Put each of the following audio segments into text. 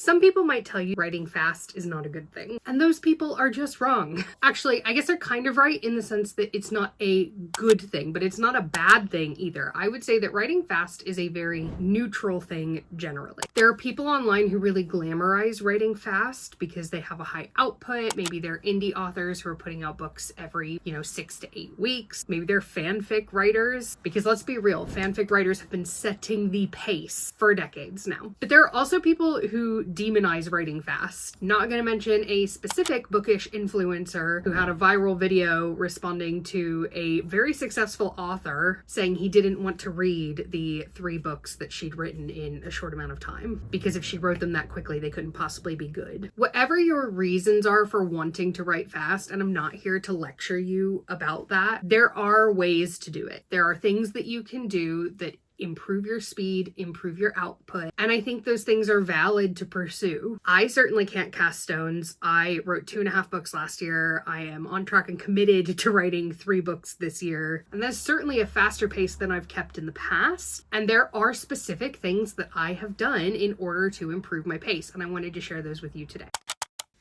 Some people might tell you writing fast is not a good thing, and those people are just wrong. Actually, I guess they're kind of right in the sense that it's not a good thing, but it's not a bad thing either. I would say that writing fast is a very neutral thing generally. There are people online who really glamorize writing fast because they have a high output. Maybe they're indie authors who are putting out books every, 6 to 8 weeks. Maybe they're fanfic writers, because let's be real, fanfic writers have been setting the pace for decades now. But there are also people who demonize writing fast. Not going to mention a specific bookish influencer who had a viral video responding to a very successful author saying he didn't want to read the 3 books that she'd written in a short amount of time, because if she wrote them that quickly, they couldn't possibly be good. Whatever your reasons are for wanting to write fast, and I'm not here to lecture you about that, there are ways to do it. There are things that you can do that improve your speed, improve your output. And I think those things are valid to pursue. I certainly can't cast stones. I wrote 2.5 books last year. I am on track and committed to writing 3 books this year. And that's certainly a faster pace than I've kept in the past. And there are specific things that I have done in order to improve my pace. And I wanted to share those with you today.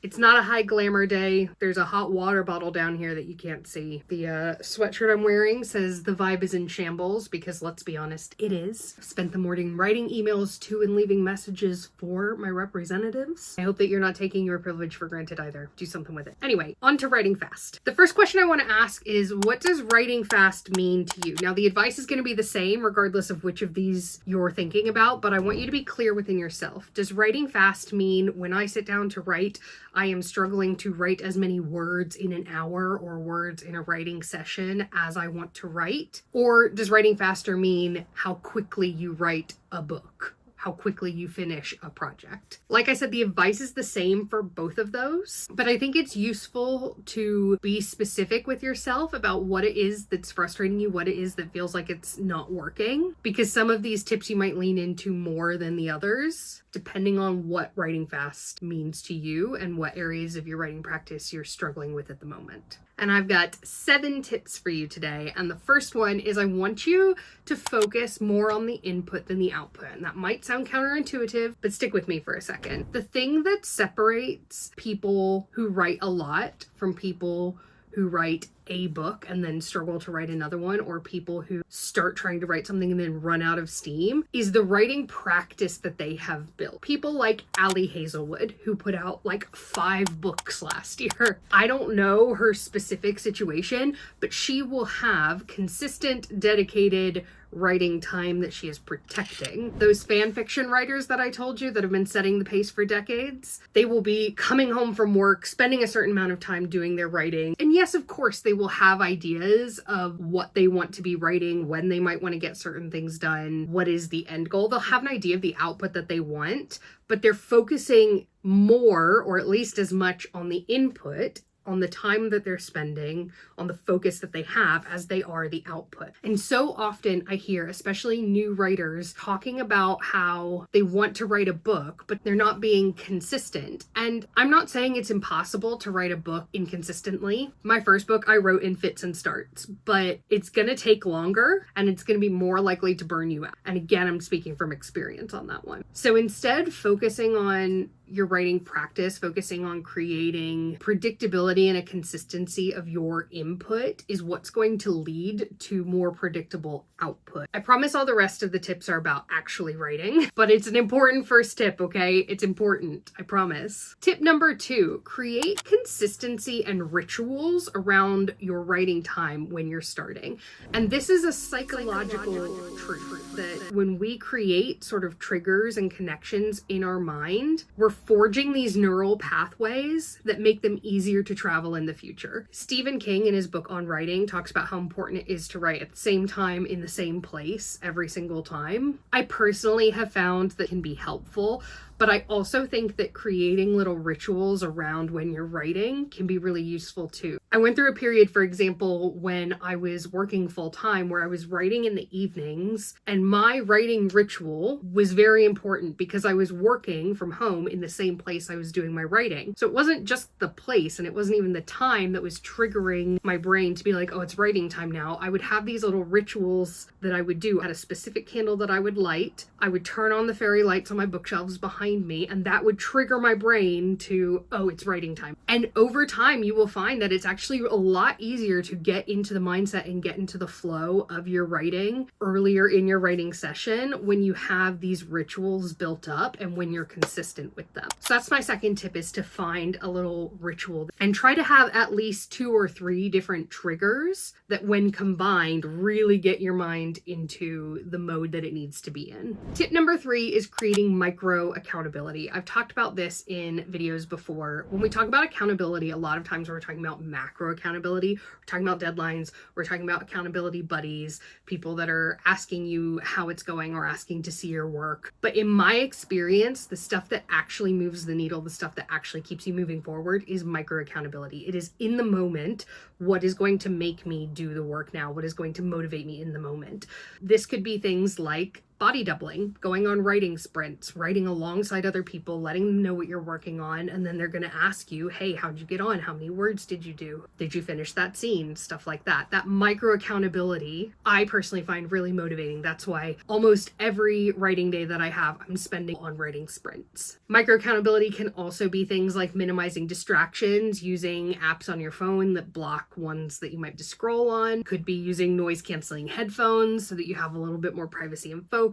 It's not a high glamour day. There's a hot water bottle down here that you can't see. The sweatshirt I'm wearing says the vibe is in shambles, because let's be honest, it is. I've spent the morning writing emails to and leaving messages for my representatives. I hope that you're not taking your privilege for granted either. Do something with it. Anyway, on to writing fast. The first question I want to ask is, what does writing fast mean to you? Now, the advice is going to be the same regardless of which of these you're thinking about, but I want you to be clear within yourself. Does writing fast mean when I sit down to write, I am struggling to write as many words in an hour or words in a writing session as I want to write? Or does writing faster mean how quickly you write a book? How quickly you finish a project? Like I said, the advice is the same for both of those, but I think it's useful to be specific with yourself about what it is that's frustrating you, what it is that feels like it's not working, because some of these tips you might lean into more than the others, depending on what writing fast means to you and what areas of your writing practice you're struggling with at the moment. And I've got 7 tips for you today. And the first one is I want you to focus more on the input than the output. And that might sound counterintuitive, but stick with me for a second. The thing that separates people who write a lot from people who write a book and then struggle to write another one, or people who start trying to write something and then run out of steam, is the writing practice that they have built. People like Ali Hazelwood, who put out like 5 books last year. I don't know her specific situation, but she will have consistent, dedicated writing time that she is protecting. Those fan fiction writers that I told you that have been setting the pace for decades, they will be coming home from work, spending a certain amount of time doing their writing. And yes, of course, they will have ideas of what they want to be writing, when they might want to get certain things done, what is the end goal. They'll have an idea of the output that they want, but they're focusing more, or at least as much, on the input, on the time that they're spending, on the focus that they have, as they are the output. And so often I hear, especially new writers, talking about how they want to write a book, but they're not being consistent. And I'm not saying it's impossible to write a book inconsistently. My first book I wrote in fits and starts, but it's gonna take longer and it's gonna be more likely to burn you out. And again, I'm speaking from experience on that one. So instead, focusing on your writing practice, focusing on creating predictability and a consistency of your input is what's going to lead to more predictable output. I promise all the rest of the tips are about actually writing, but it's an important first tip, okay? It's important, I promise. Tip number 2, create consistency and rituals around your writing time when you're starting. And this is a psychological truth that when we create sort of triggers and connections in our mind, we're forging these neural pathways that make them easier to travel in the future. Stephen King, in his book on writing, talks about how important it is to write at the same time in the same place every single time. I personally have found that can be helpful, but I also think that creating little rituals around when you're writing can be really useful too. I went through a period, for example, when I was working full time where I was writing in the evenings, and my writing ritual was very important because I was working from home in the same place I was doing my writing. So it wasn't just the place, and it wasn't even the time that was triggering my brain to be like, oh, it's writing time now. I would have these little rituals that I would do. I had a specific candle that I would light. I would turn on the fairy lights on my bookshelves behind behind me, and that would trigger my brain to, oh, it's writing time. And over time, you will find that it's actually a lot easier to get into the mindset and get into the flow of your writing earlier in your writing session when you have these rituals built up and when you're consistent with them. So that's my second tip, is to find a little ritual and try to have at least 2 or 3 different triggers that when combined really get your mind into the mode that it needs to be in. Tip number 3 is creating micro accountability. I've talked about this in videos before. When we talk about accountability, a lot of times we're talking about macro accountability, we're talking about deadlines, we're talking about accountability buddies, people that are asking you how it's going or asking to see your work. But in my experience, the stuff that actually moves the needle, the stuff that actually keeps you moving forward, is micro accountability. It is in the moment. What is going to make me do the work now? What is going to motivate me in the moment? This could be things like body doubling, going on writing sprints, writing alongside other people, letting them know what you're working on, and then they're going to ask you, hey, how'd you get on? How many words did you do? Did you finish that scene? Stuff like that. That micro accountability, I personally find really motivating. That's why almost every writing day that I have, I'm spending on writing sprints. Micro accountability can also be things like minimizing distractions, using apps on your phone that block ones that you might just scroll on. Could be using noise canceling headphones so that you have a little bit more privacy and focus.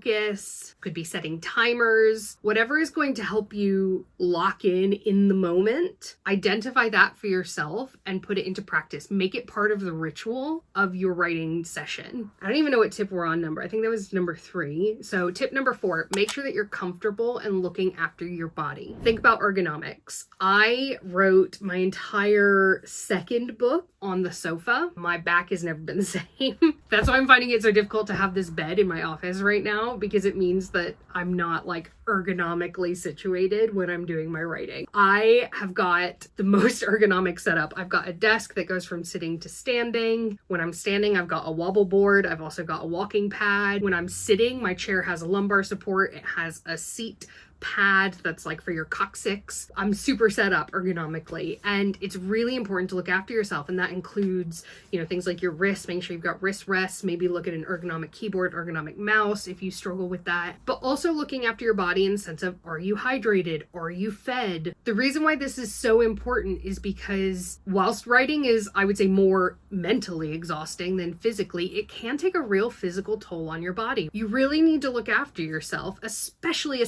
Could be setting timers, whatever is going to help you lock in the moment. Identify that for yourself and put it into practice. Make it part of the ritual of your writing session. I don't even know what tip we're on number. I think that was number 3. So tip number 4, make sure that you're comfortable and looking after your body. Think about ergonomics. I wrote my entire second book on the sofa. My back has never been the same. That's why I'm finding it so difficult to have this bed in my office right now, because it means that I'm not like ergonomically situated when I'm doing my writing. I have got the most ergonomic setup. I've got a desk that goes from sitting to standing. When I'm standing, I've got a wobble board. I've also got a walking pad. When I'm sitting, my chair has a lumbar support. It has a seat pad that's like for your coccyx. I'm super set up ergonomically, and it's really important to look after yourself, and that includes, you know, things like your wrists. Make sure you've got wrist rests, maybe look at an ergonomic keyboard, ergonomic mouse if you struggle with that, but also looking after your body in the sense of, are you hydrated? Are you fed? The reason why this is so important is because whilst writing is, I would say, more mentally exhausting than physically, it can take a real physical toll on your body. You really need to look after yourself, especially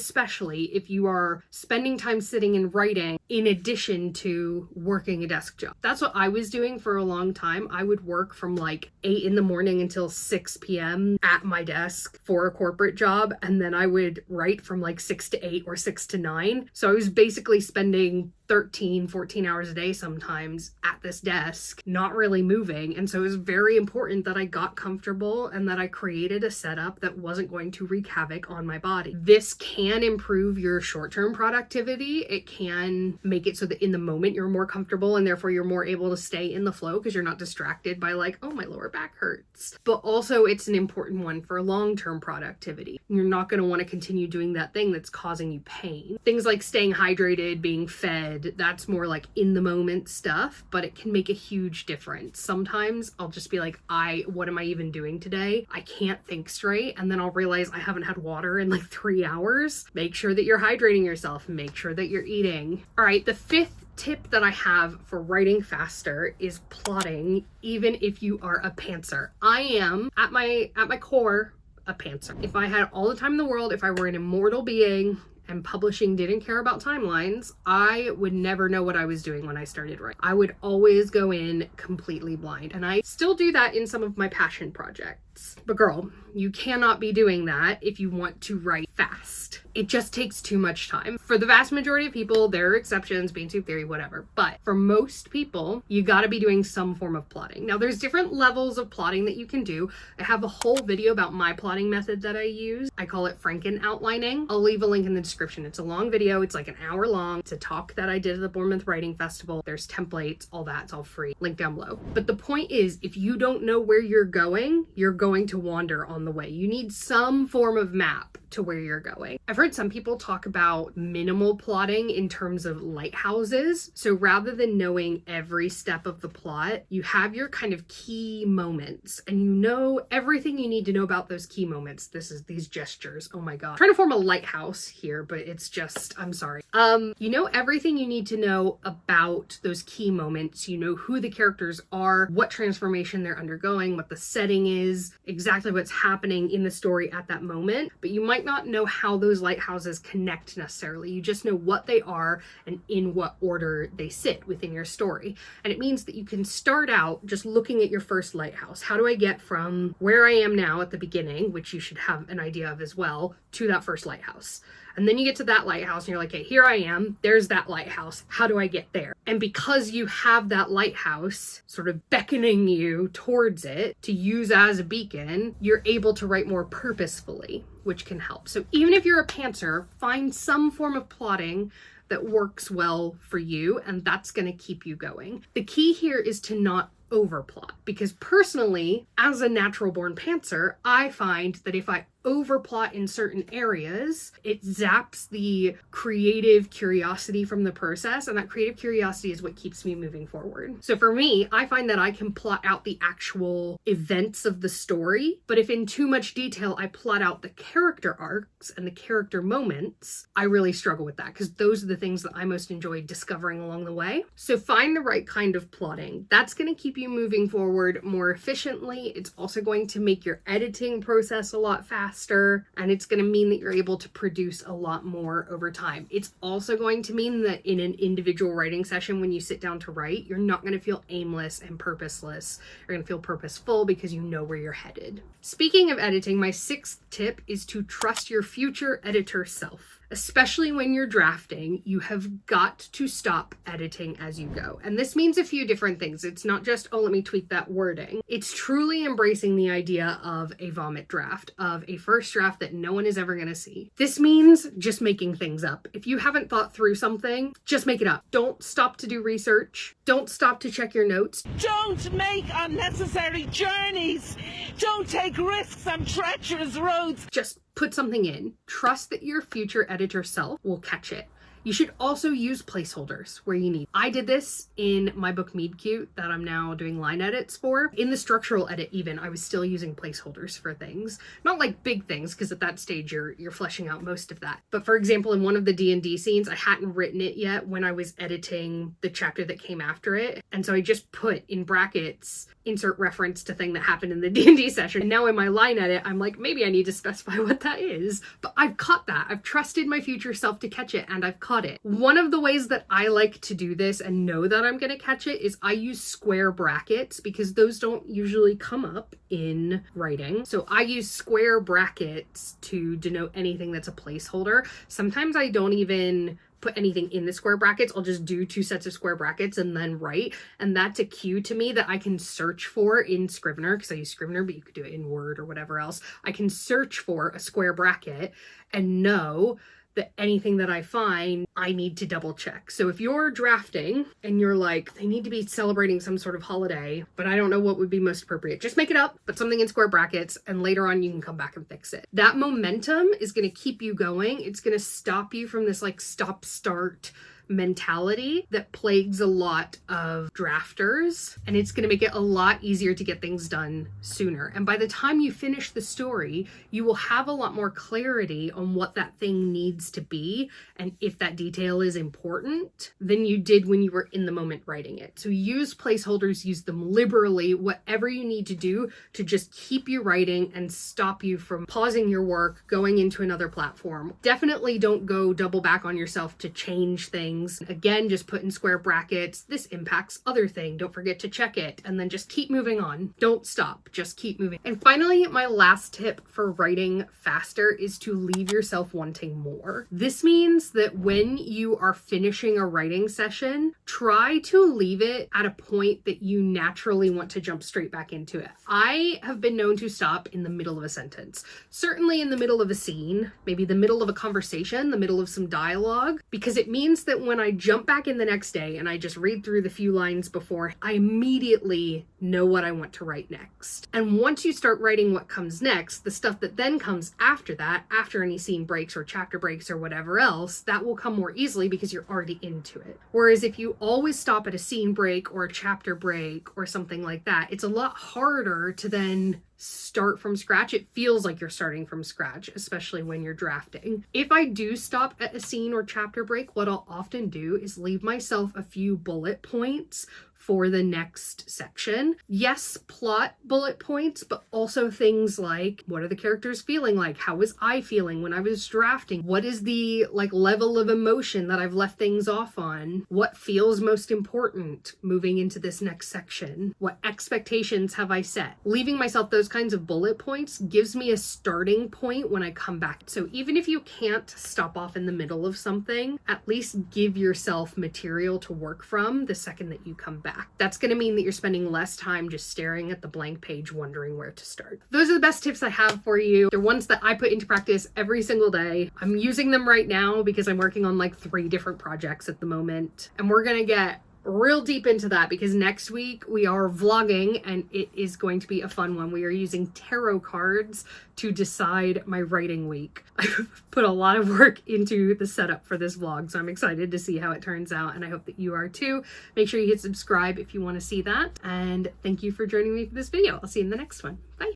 if you are spending time sitting and writing in addition to working a desk job. That's what I was doing for a long time. I would work from like 8 in the morning until 6 p.m. at my desk for a corporate job, and then I would write from like 6 to 8 or 6 to 9. So I was basically spending 13, 14 hours a day sometimes at this desk, not really moving. And so it was very important that I got comfortable and that I created a setup that wasn't going to wreak havoc on my body. This can improve your short-term productivity. It can make it so that in the moment you're more comfortable and therefore you're more able to stay in the flow because you're not distracted by like, oh, my lower back hurts. But also it's an important one for long-term productivity. You're not going to want to continue doing that thing that's causing you pain. Things like staying hydrated, being fed, that's more like in the moment stuff, but it can make a huge difference. Sometimes I'll just be like, what am I even doing today? I can't think straight. And then I'll realize I haven't had water in like 3 hours. Make sure that you're hydrating yourself. Make sure that you're eating. All right. The 5th tip that I have for writing faster is plotting, even if you are a pantser. I am at my core a pantser. If I had all the time in the world, if I were an immortal being, and publishing didn't care about timelines, I would never know what I was doing when I started writing. I would always go in completely blind. And I still do that in some of my passion projects. But girl, you cannot be doing that if you want to write fast. It just takes too much time. For the vast majority of people, there are exceptions, being too theory, whatever. But for most people, you gotta be doing some form of plotting. Now, there's different levels of plotting that you can do. I have a whole video about my plotting method that I use. I call it Franken outlining. I'll leave a link in the description. It's a long video. It's like an hour long. It's a talk that I did at the Bournemouth Writing Festival. There's templates, all that. It's all free. Link down below. But the point is, if you don't know where you're going to wander on the way. You need some form of map. to where you're going. I've heard some people talk about minimal plotting in terms of lighthouses. So rather than knowing every step of the plot, you have your kind of key moments and you know everything you need to know about those key moments. This is these gestures. Oh my God. I'm trying to form a lighthouse here, but it's just, I'm sorry. You know everything you need to know about those key moments. You know who the characters are, what transformation they're undergoing, what the setting is, exactly what's happening in the story at that moment, but you might not know how those lighthouses connect necessarily. You just know what they are and in what order they sit within your story. And it means that you can start out just looking at your first lighthouse. How do I get from where I am now at the beginning, which you should have an idea of as well, to that first lighthouse? And then you get to that lighthouse and you're like, okay, here I am. There's that lighthouse. How do I get there? And because you have that lighthouse sort of beckoning you towards it to use as a beacon, you're able to write more purposefully, which can help. So even if you're a pantser, find some form of plotting that works well for you, and that's going to keep you going. The key here is to not overplot, because personally, as a natural born pantser, I find that if I overplot in certain areas, it zaps the creative curiosity from the process, and that creative curiosity is what keeps me moving forward. So for me, I find that I can plot out the actual events of the story, but if in too much detail I plot out the character arcs and the character moments, I really struggle with that, because those are the things that I most enjoy discovering along the way. So find the right kind of plotting. That's going to keep you moving forward more efficiently. It's also going to make your editing process a lot faster, and it's going to mean that you're able to produce a lot more over time. It's also going to mean that in an individual writing session, when you sit down to write, you're not going to feel aimless and purposeless. You're going to feel purposeful because you know where you're headed. Speaking of editing, my 6th tip is to trust your future editor self. Especially when you're drafting, you have got to stop editing as you go. And this means a few different things. It's not just, oh, let me tweak that wording. It's truly embracing the idea of a vomit draft, of a first draft that no one is ever going to see. This means just making things up. If you haven't thought through something, just make it up. Don't stop to do research. Don't stop to check your notes. Don't make unnecessary journeys. Don't take risks on treacherous roads. Just put something in. Trust that your future editor self will catch it. You should also use placeholders where you need. I did this in my book Meet Cute that I'm now doing line edits for. In the structural edit even, I was still using placeholders for things. Not like big things, because at that stage you're fleshing out most of that. But for example, in one of the D&D scenes, I hadn't written it yet when I was editing the chapter that came after it. And so I just put in brackets, insert reference to thing that happened in the D&D session. And now in my line edit, I'm like, maybe I need to specify what that is. But I've caught that. I've trusted my future self to catch it, and I've caught it. One of the ways that I like to do this and know that I'm going to catch it is I use square brackets, because those don't usually come up in writing. So I use square brackets to denote anything that's a placeholder. Sometimes I don't even put anything in the square brackets. I'll just do 2 sets of square brackets and then write. And that's a cue to me that I can search for in Scrivener, because I use Scrivener, but you could do it in Word or whatever else. I can search for a square bracket and know that anything that I find, I need to double check. So if you're drafting and you're like, they need to be celebrating some sort of holiday, but I don't know what would be most appropriate, just make it up, put something in square brackets, and later on you can come back and fix it. That momentum is going to keep you going. It's going to stop you from this like stop-start mentality that plagues a lot of drafters, and it's going to make it a lot easier to get things done sooner. And by the time you finish the story, you will have a lot more clarity on what that thing needs to be and if that detail is important than you did when you were in the moment writing it. So use placeholders, use them liberally, whatever you need to do to just keep you writing and stop you from pausing your work, going into another platform. Definitely don't go double back on yourself to change things. Again, just put in square brackets. This impacts other thing. Don't forget to check it. And then just keep moving on. Don't stop. Just keep moving. And finally, my last tip for writing faster is to leave yourself wanting more. This means that when you are finishing a writing session, try to leave it at a point that you naturally want to jump straight back into it. I have been known to stop in the middle of a sentence. Certainly in the middle of a scene, maybe the middle of a conversation, the middle of some dialogue, because it means that when I jump back in the next day and I just read through the few lines before, I immediately know what I want to write next. And once you start writing what comes next, the stuff that then comes after that, after any scene breaks or chapter breaks or whatever else, that will come more easily because you're already into it. Whereas if you always stop at a scene break or a chapter break or something like that, it's a lot harder to then start from scratch. It feels like you're starting from scratch, especially when you're drafting. If I do stop at a scene or chapter break, what I'll often do is leave myself a few bullet points for the next section. Yes, plot bullet points, but also things like, what are the characters feeling like? How was I feeling when I was drafting? What is the level of emotion that I've left things off on? What feels most important moving into this next section? What expectations have I set? Leaving myself those kinds of bullet points gives me a starting point when I come back. So even if you can't stop off in the middle of something, at least give yourself material to work from the second that you come back. That's going to mean that you're spending less time just staring at the blank page wondering where to start. Those are the best tips I have for you. They're ones that I put into practice every single day. I'm using them right now because I'm working on 3 different projects at the moment. And we're going to get real deep into that because next week we are vlogging and it is going to be a fun one. We are using tarot cards to decide my writing week. I've put a lot of work into the setup for this vlog, so I'm excited to see how it turns out, and I hope that you are too. Make sure you hit subscribe if you want to see that, and thank you for joining me for this video. I'll see you in the next one. Bye.